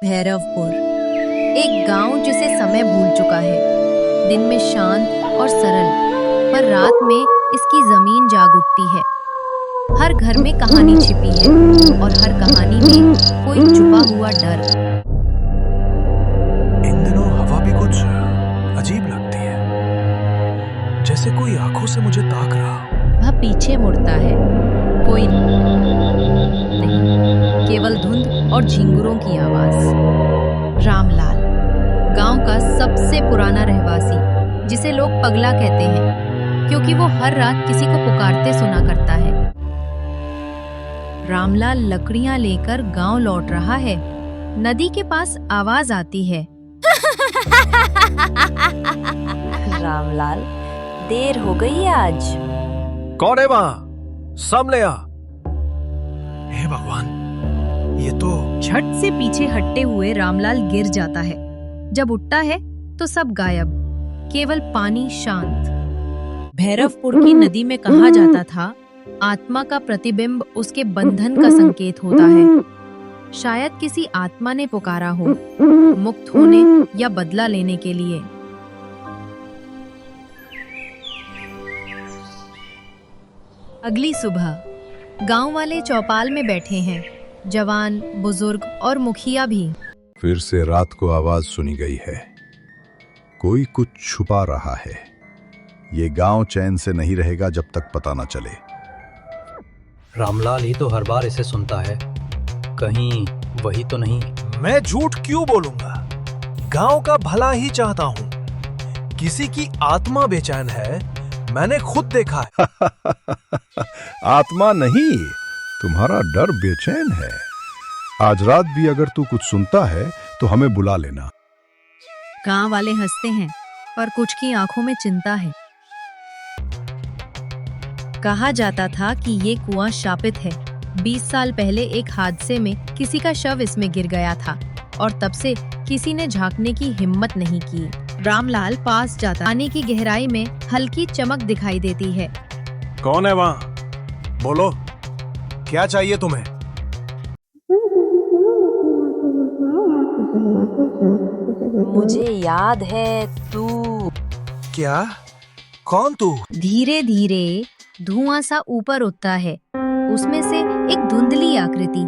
भैरवपुर, एक गांव जिसे समय भूल चुका है। दिन में शांत और सरल, पर रात में इसकी जमीन जाग उठती है। हर घर में कहानी छिपी है और हर कहानी में कोई छुपा हुआ डर। इन दिनों हवा भी कुछ अजीब लगती है, जैसे कोई आंखों से मुझे ताक रहा। वह पीछे मुड़ता है, कोई नहीं, केवल धुंध और झिंगुरों की आवाज। रामलाल, गांव का सबसे पुराना रहवासी, जिसे लोग पगला कहते हैं क्योंकि वो हर रात किसी को पुकारते सुना करता है। रामलाल लकड़ियां लेकर गांव लौट रहा है। नदी के पास आवाज आती है, रामलाल, देर हो गई है आज। कौन है वहां? सामने आ। हे भगवान, ये तो झट से पीछे हटते हुए रामलाल गिर जाता है। जब उठता है तो सब गायब, केवल पानी शांत। भैरवपुर की नदी में कहा जाता था, आत्मा का प्रतिबिंब उसके बंधन का संकेत होता है। शायद किसी आत्मा ने पुकारा हो, मुक्त होने या बदला लेने के लिए। अगली सुबह गांव वाले चौपाल में बैठे हैं, जवान, बुजुर्ग और मुखिया भी। फिर से रात को आवाज सुनी गई है, कोई कुछ छुपा रहा है। ये गांव चैन से नहीं रहेगा जब तक पता न चले। रामलाल ही तो हर बार इसे सुनता है, कहीं वही तो नहीं। मैं झूठ क्यों बोलूंगा? गांव का भला ही चाहता हूँ। किसी की आत्मा बेचैन है, मैंने खुद देखा है। आत्मा नहीं, तुम्हारा डर बेचैन है। आज रात भी अगर तू कुछ सुनता है तो हमें बुला लेना। गांव वाले हंसते हैं, पर कुछ की आंखों में चिंता है। कहा जाता था कि ये कुआं शापित है। 20 साल पहले एक हादसे में किसी का शव इसमें गिर गया था और तब से किसी ने झांकने की हिम्मत नहीं की। रामलाल पास जाता, पानी की गहराई में हल्की चमक दिखाई देती है। कौन है वहां? बोलो, क्या चाहिए तुम्हें? मुझे याद है तू। क्या? कौन तू? धीरे धीरे धुआं सा ऊपर उठता है। उसमें से एक धुंधली आकृति,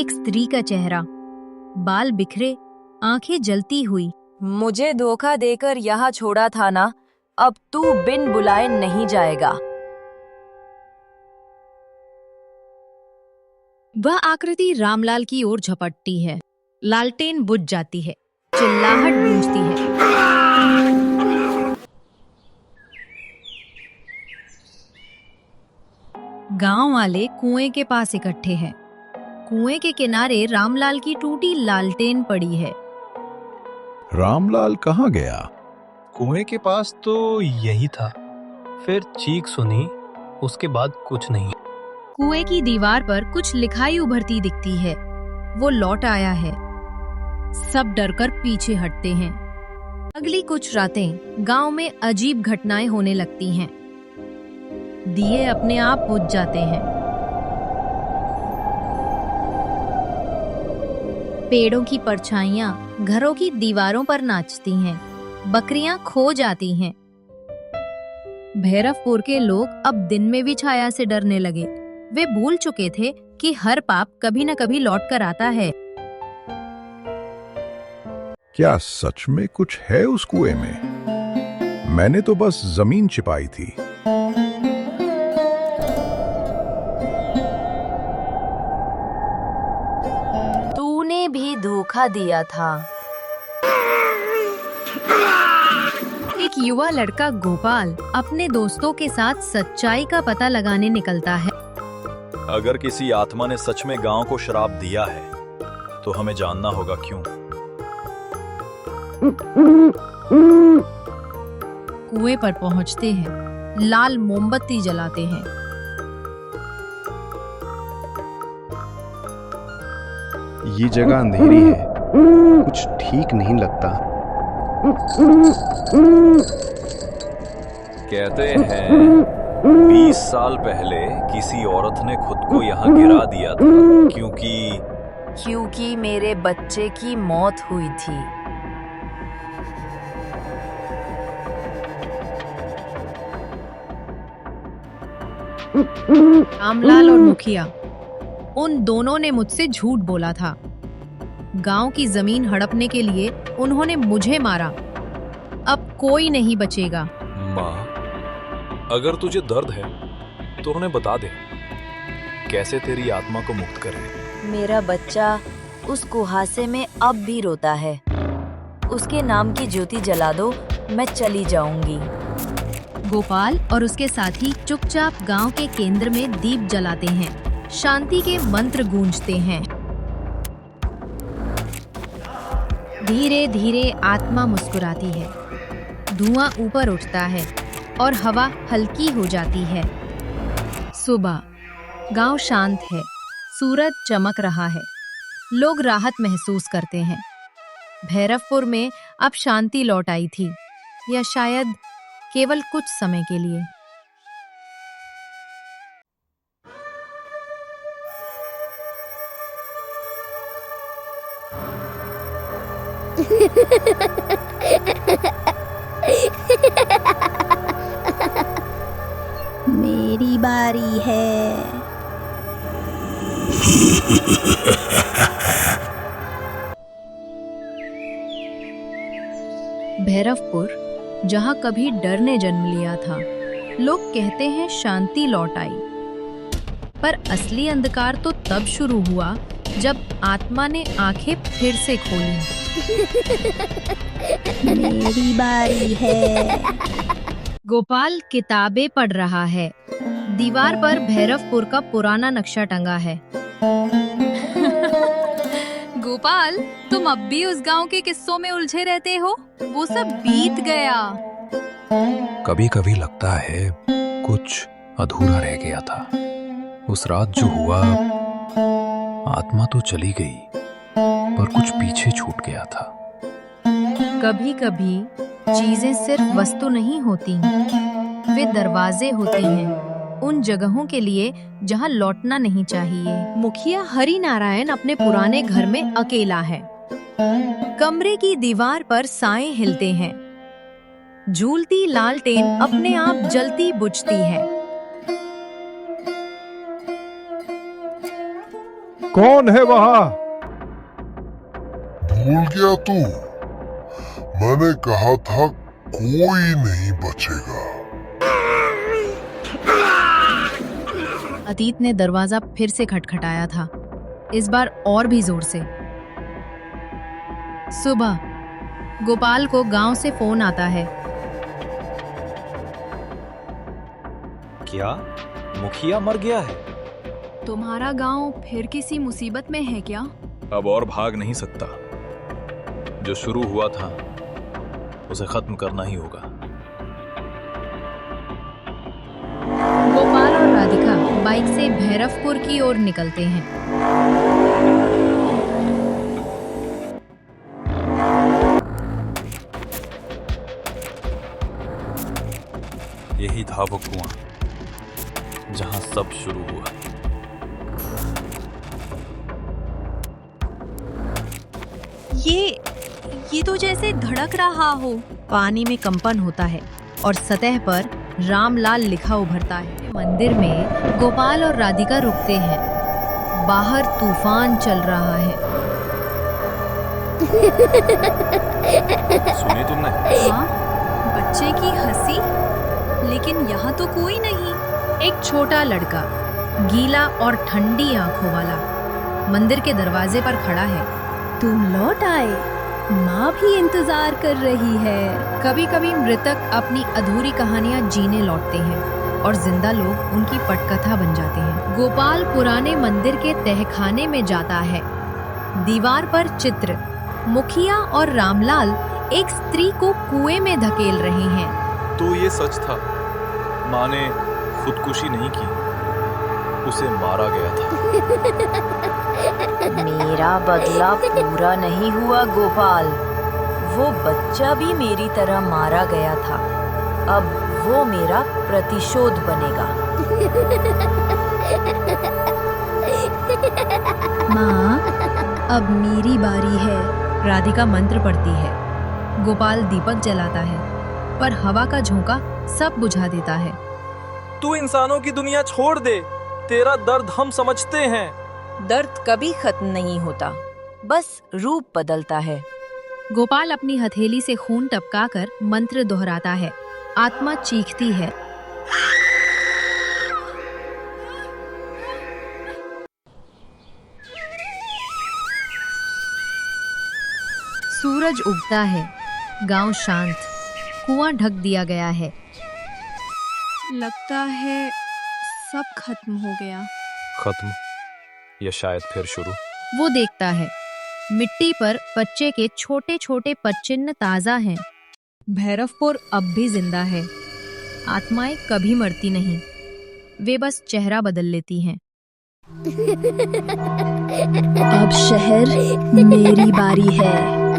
एक स्त्री का चेहरा, बाल बिखरे, आंखें जलती हुई। मुझे धोखा देकर यहाँ छोड़ा था ना, अब तू बिन बुलाए नहीं जाएगा। वह आकृति रामलाल की ओर झपटती है। लालटेन बुझ जाती है, चिल्लाहट गूंजती है। गांव वाले कुएं के पास इकट्ठे हैं। कुएं के किनारे रामलाल की टूटी लालटेन पड़ी है। रामलाल कहाँ गया? कुएं के पास तो यही था, फिर चीख सुनी, उसके बाद कुछ नहीं। कुएं की दीवार पर कुछ लिखाई उभरती दिखती है। वो लौट आया है। सब डरकर पीछे हटते हैं। अगली कुछ रातें गांव में अजीब घटनाएं होने लगती हैं। दिए अपने आप बुझ जाते हैं। पेड़ों की परछाइयां घरों की दीवारों पर नाचती हैं। बकरियां खो जाती हैं। भैरवपुर के लोग अब दिन में भी छाया से डरने लगे। वे भूल चुके थे कि हर पाप कभी न कभी लौट कर आता है। क्या सच में कुछ है उस कुएं में? मैंने तो बस जमीन छिपाई थी। तूने भी धोखा दिया था। एक युवा लड़का गोपाल अपने दोस्तों के साथ सच्चाई का पता लगाने निकलता है। अगर किसी आत्मा ने सच में गांव को श्राप दिया है, तो हमें जानना होगा क्यों। कुएं पर पहुंचते हैं, लाल मोमबत्ती जलाते हैं। ये जगह अंधेरी है, कुछ ठीक नहीं लगता। कहते हैं 20 साल पहले किसी औरत ने खुद को यहाँ गिरा दिया था, क्योंकि क्योंकि मेरे बच्चे की मौत हुई थी। रामलाल और मुखिया, उन दोनों ने मुझसे झूठ बोला था। गांव की जमीन हड़पने के लिए उन्होंने मुझे मारा। अब कोई नहीं बचेगा। माँ, अगर तुझे दर्द है तो उन्हें बता दे, कैसे तेरी आत्मा को मुक्त करें। मेरा बच्चा उस कुहासे में अब भी रोता है। उसके नाम की ज्योति जला दो, मैं चली जाऊंगी। गोपाल और उसके साथी चुपचाप गांव के केंद्र में दीप जलाते हैं, शांति के मंत्र गूंजते हैं। धीरे धीरे आत्मा मुस्कुराती है, धुआं ऊपर उठता है और हवा हल्की हो जाती है। सुबह, गांव शांत है, सूरज चमक रहा है, लोग राहत महसूस करते हैं। भैरवपुर में अब शांति लौट आई थी, या शायद केवल कुछ समय के लिए। मेरी बारी है। भैरवपुर, जहां कभी डर ने जन्म लिया था, लोग कहते हैं शांति लौट आई। पर असली अंधकार तो तब शुरू हुआ जब आत्मा ने आंखें फिर से खोली। मेरी बारी है। गोपाल किताबें पढ़ रहा है। दीवार पर भैरवपुर का पुराना नक्शा टंगा है। गोपाल, तुम अब भी उस गांव के किस्सों में उलझे रहते हो? वो सब बीत गया। कभी कभी लगता है कुछ अधूरा रह गया था। उस रात जो हुआ, आत्मा तो चली गई, पर कुछ पीछे छूट गया था। कभी कभी चीजें सिर्फ वस्तु नहीं होती, वे दरवाजे होते हैं उन जगहों के लिए जहां लौटना नहीं चाहिए। मुखिया हरि नारायण अपने पुराने घर में अकेला है। कमरे की दीवार पर साए हिलते हैं। झूलती लालटेन अपने आप जलती बुझती है। कौन है वहाँ? भूल गया तू? मैंने कहा था कोई नहीं बचेगा। अतीत ने दरवाजा फिर से खटखटाया था, इस बार और भी जोर से। सुबह, गोपाल को गांव से फोन आता है। क्या मुखिया मर गया है? तुम्हारा गांव फिर किसी मुसीबत में है क्या? अब और भाग नहीं सकता। जो शुरू हुआ था उसे खत्म करना ही होगा। गोपाल और राधिका बाइक से भैरवपुर की ओर निकलते हैं। यही था वो कुआं जहां सब शुरू हुआ। ये तो जैसे धड़क रहा हो। पानी में कंपन होता है और सतह पर रामलाल लिखा उभरता है। मंदिर में गोपाल और राधिका रुकते हैं। बाहर तूफान चल रहा है। सुनी तुमने? हाँ, बच्चे की हंसी, लेकिन यहाँ तो कोई नहीं। एक छोटा लड़का, गीला और ठंडी आंखों वाला, मंदिर के दरवाजे पर खड़ा है। तुम लौट आए, माँ भी इंतजार कर रही है। कभी कभी मृतक अपनी अधूरी कहानियां जीने लौटते हैं और जिंदा लोग उनकी पटकथा बन जाते हैं। गोपाल पुराने मंदिर के तहखाने में जाता है। दीवार पर चित्र, मुखिया और रामलाल एक स्त्री को कुएं में धकेल रहे हैं। तो ये सच था, माँ ने खुदकुशी नहीं की, उसे मारा गया था। मेरा बदला पूरा नहीं हुआ गोपाल। वो बच्चा भी मेरी तरह मारा गया था। अब वो मेरा प्रतिशोध बनेगा। माँ, अब मेरी बारी है। राधिका मंत्र पढ़ती है। गोपाल दीपक जलाता है, पर हवा का झोंका सब बुझा देता है। तू इंसानों की दुनिया छोड़ दे, तेरा दर्द हम समझते हैं। दर्द कभी खत्म नहीं होता, बस रूप बदलता है। गोपाल अपनी हथेली से खून टपकाकर मंत्र दोहराता है। आत्मा चीखती है। सूरज उगता है। गांव शांत, कुआं ढक दिया गया है। लगता है सब खत्म हो गया। खत्म या शायद फिर शुरू। वो देखता है, मिट्टी पर बच्चे के छोटे छोटे पदचिन्ह ताजा हैं। भैरवपुर अब भी जिंदा है। आत्माएं कभी मरती नहीं, वे बस चेहरा बदल लेती हैं। अब शहर मेरी बारी है।